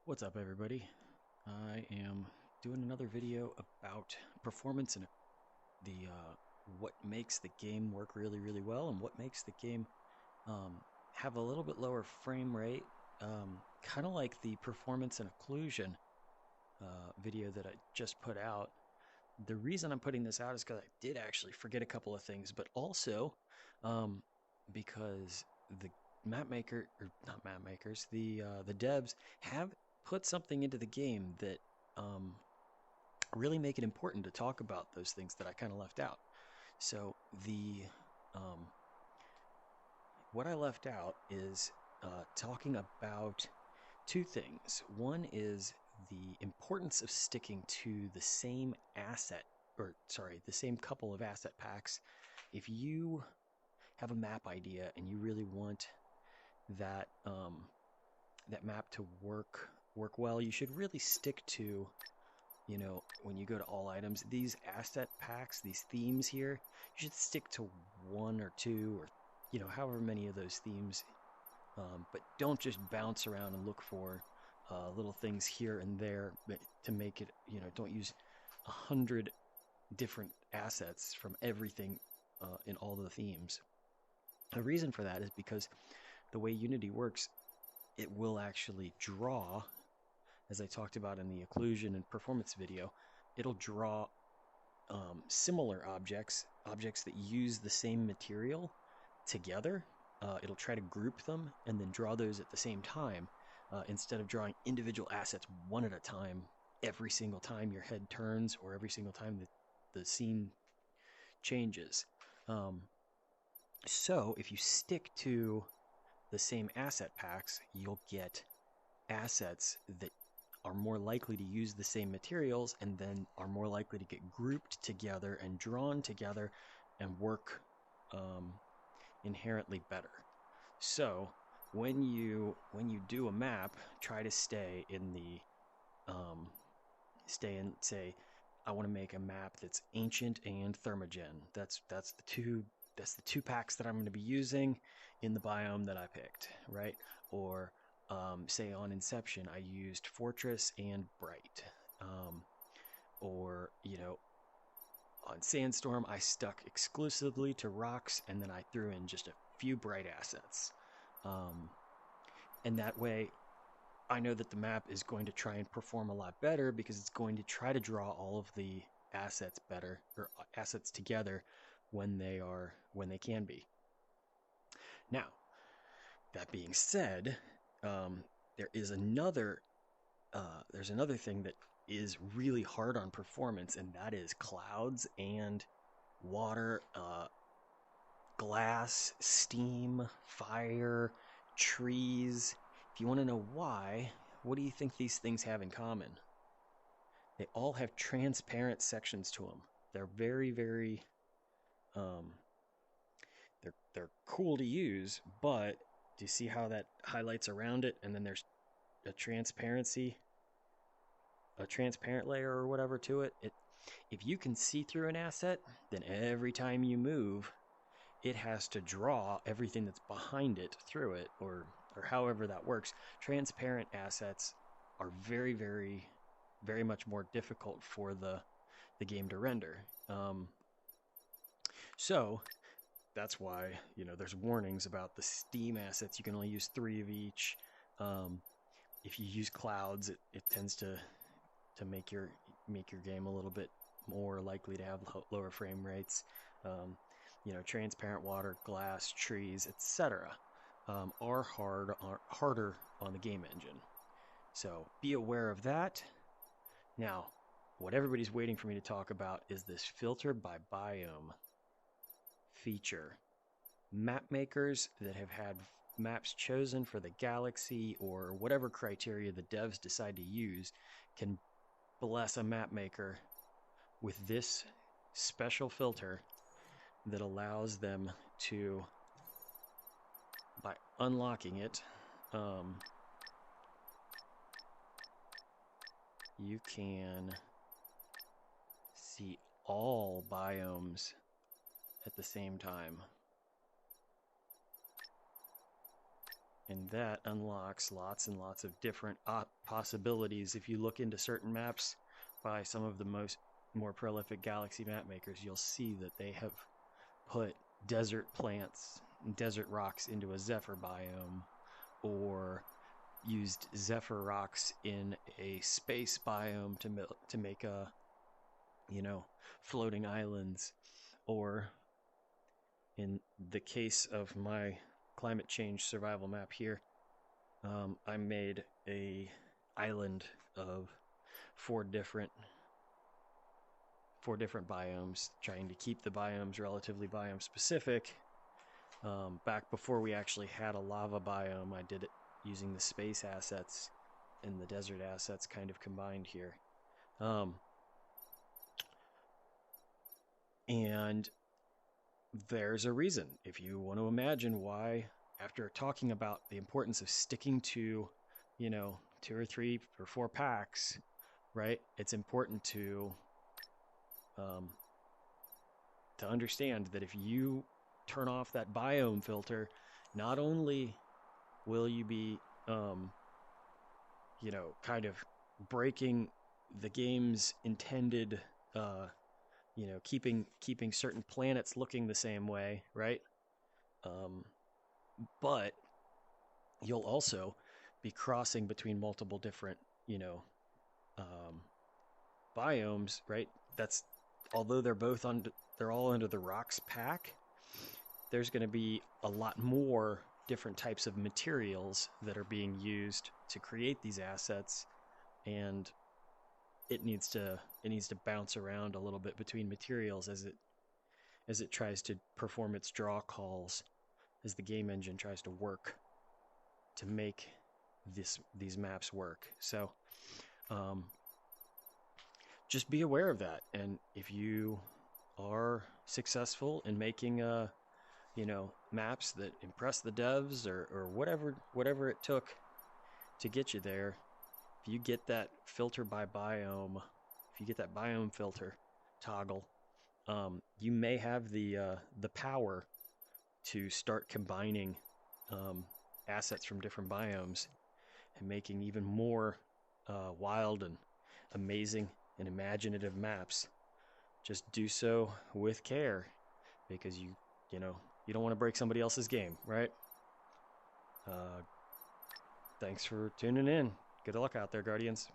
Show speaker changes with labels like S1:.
S1: What's up, everybody? I am doing another video about performance and the what makes the game work really well and what makes the game um, have a little bit lower frame rate, kind of like the performance and occlusion video that I just put out. The reason I'm putting this out is because I did actually forget a couple of things, but also um, because the Mapmaker, or not Mapmakers, the devs have put something into the game that um, really make it important to talk about those things that I kind of left out. So the um, what I left out is talking about two things. One is the importance of sticking to the same asset, or sorry, the same couple of asset packs. If you have a map idea and you really want that that map to work well, you should really stick to, when you go to all items, these asset packs, these themes here, you should stick to one or two or however many of those themes, but don't just bounce around and look for little things here and there to make it. Don't use 100 different assets from everything in all the themes. The reason for that is because the way Unity works, it will actually draw, as I talked about in the occlusion and performance video, it'll draw similar objects that use the same material together. It'll try to group them and then draw those at the same time, instead of drawing individual assets one at a time every single time your head turns or every single time the scene changes. So if you stick to the same asset packs, you'll get assets that are more likely to use the same materials and then are more likely to get grouped together and drawn together and work inherently better. So when you do a map, try to stay in say, I want to make a map that's ancient and thermogen. That's the two packs that I'm going to be using in the biome that I picked, right? Or say on Inception, I used Fortress and Bright. Or, on Sandstorm, I stuck exclusively to rocks and then I threw in just a few bright assets. And that way, I know that the map is going to try and perform a lot better because it's going to try to draw all of the assets better, or assets together when they can be. Now, that being said, there's another thing that is really hard on performance, and that is clouds and water, glass, steam, fire, trees. If you want to know why, what do you think these things have in common? They all have transparent sections to them. They're very they're cool to use, but do you see how that highlights around it and then there's a transparent layer or whatever to it? If you can see through an asset, then every time you move, it has to draw everything that's behind it through it, or however that works. Transparent assets are very much more difficult for the game to render. So that's why there's warnings about the Steam assets. You can only use 3 of each. If you use clouds, it tends to make your game a little bit more likely to have lower frame rates. Transparent water, glass, trees, etc. Are harder on the game engine. So be aware of that. Now, what everybody's waiting for me to talk about is this filter by biome feature. Map makers that have had maps chosen for the galaxy or whatever criteria the devs decide to use can bless a map maker with this special filter that allows them to, by unlocking it, you can see all biomes at the same time. And that unlocks lots and lots of different possibilities. If you look into certain maps by some of the more prolific Galaxy map makers, you'll see that they have put desert plants and desert rocks into a Zephyr biome, or used Zephyr rocks in a space biome to make floating islands. Or in the case of my climate change survival map here, I made a island of four different biomes, trying to keep the biomes relatively biome specific. Back before we actually had a lava biome, I did it using the space assets and the desert assets kind of combined here. And there's a reason. If you want to imagine why, after talking about the importance of sticking to, 2 or 3 or 4 packs, right? It's important to understand that if you turn off that biome filter, not only will you be, kind of breaking the game's intended, keeping certain planets looking the same way, right? But you'll also be crossing between multiple different, biomes, right? That's, although they're all under the rocks pack, there's going to be a lot more different types of materials that are being used to create these assets, and it needs to bounce around a little bit between materials as it tries to perform its draw calls, as the game engine tries to work to make these maps work. So just be aware of that, and if you are successful in making maps that impress the devs, or whatever it took to get you there, if you get that filter by biome, if you get that biome filter toggle, you may have the power to start combining assets from different biomes and making even more wild and amazing and imaginative maps. Just do so with care, because you don't want to break somebody else's game, right? Thanks for tuning in. Good luck out there, Guardians.